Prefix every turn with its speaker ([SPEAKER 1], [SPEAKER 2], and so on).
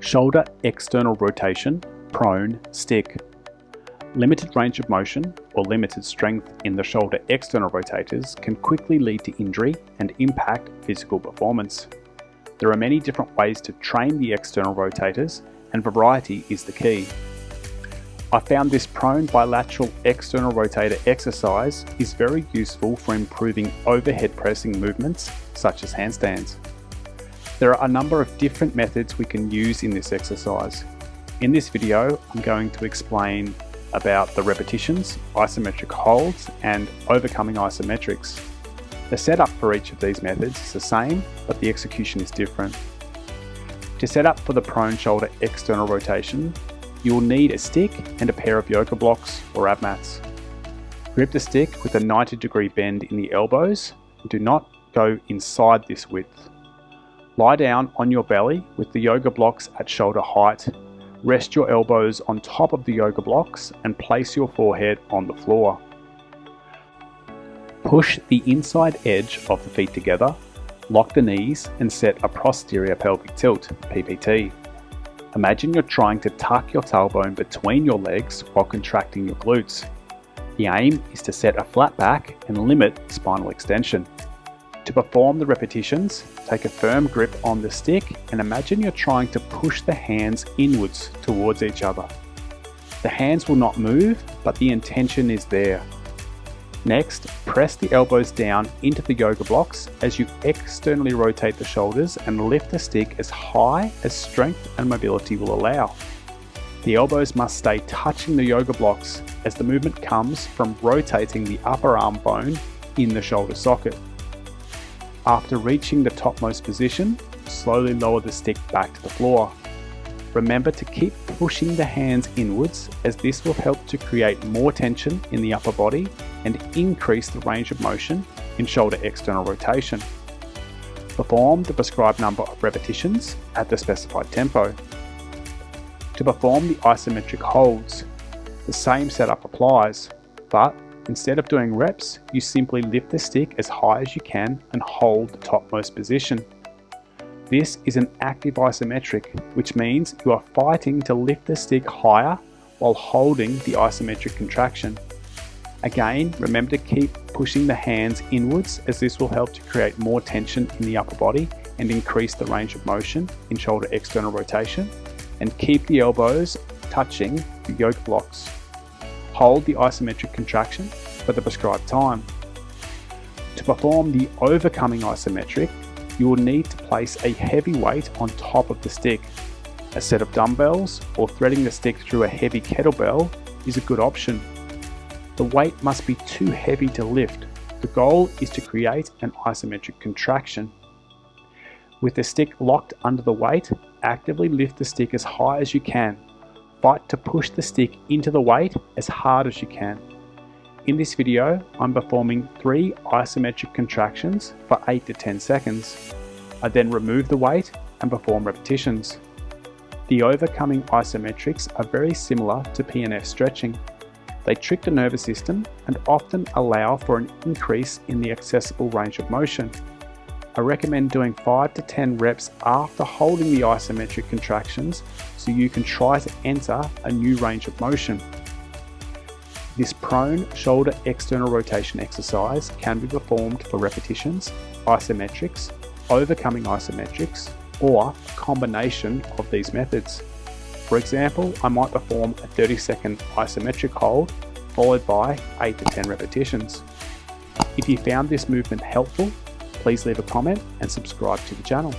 [SPEAKER 1] Shoulder external rotation, prone stick. Limited range of motion or limited strength in the shoulder external rotators can quickly lead to injury and impact physical performance. There are many different ways to train the external rotators, and variety is the key. I found this prone bilateral external rotator exercise is very useful for improving overhead pressing movements such as handstands. There are a number of different methods we can use in this exercise. In this video, I'm going to explain about the repetitions, isometric holds, and overcoming isometrics. The setup for each of these methods is the same, but the execution is different. To set up for the prone shoulder external rotation, you will need a stick and a pair of yoga blocks or ab mats. Grip the stick with a 90-degree bend in the elbows and do not go inside this width. Lie down on your belly with the yoga blocks at shoulder height. Rest your elbows on top of the yoga blocks and place your forehead on the floor. Push the inside edge of the feet together, lock the knees and set a posterior pelvic tilt, PPT. Imagine you're trying to tuck your tailbone between your legs while contracting your glutes. The aim is to set a flat back and limit spinal extension. To perform the repetitions, take a firm grip on the stick and imagine you're trying to push the hands inwards towards each other. The hands will not move, but the intention is there. Next, press the elbows down into the yoga blocks as you externally rotate the shoulders and lift the stick as high as strength and mobility will allow. The elbows must stay touching the yoga blocks as the movement comes from rotating the upper arm bone in the shoulder socket. After reaching the topmost position, slowly lower the stick back to the floor. Remember to keep pushing the hands inwards as this will help to create more tension in the upper body and increase the range of motion in shoulder external rotation. Perform the prescribed number of repetitions at the specified tempo. To perform the isometric holds, the same setup applies, but instead of doing reps, you simply lift the stick as high as you can and hold the topmost position. This is an active isometric, which means you are fighting to lift the stick higher while holding the isometric contraction. Again, remember to keep pushing the hands inwards as this will help to create more tension in the upper body and increase the range of motion in shoulder external rotation, and keep the elbows touching the yoga blocks. Hold the isometric contraction for the prescribed time. To perform the overcoming isometric, you will need to place a heavy weight on top of the stick. A set of dumbbells or threading the stick through a heavy kettlebell is a good option. The weight must be too heavy to lift. The goal is to create an isometric contraction. With the stick locked under the weight, actively lift the stick as high as you can. Fight to push the stick into the weight as hard as you can. In this video, I'm performing 3 isometric contractions for 8 to 10 seconds. I then remove the weight and perform repetitions. The overcoming isometrics are very similar to PNF stretching. They trick the nervous system and often allow for an increase in the accessible range of motion. I recommend doing 5 to 10 reps after holding the isometric contractions so you can try to enter a new range of motion. This prone shoulder external rotation exercise can be performed for repetitions, isometrics, overcoming isometrics, or a combination of these methods. For example, I might perform a 30-second isometric hold followed by 8 to 10 repetitions. If you found this movement helpful, please leave a comment and subscribe to the channel.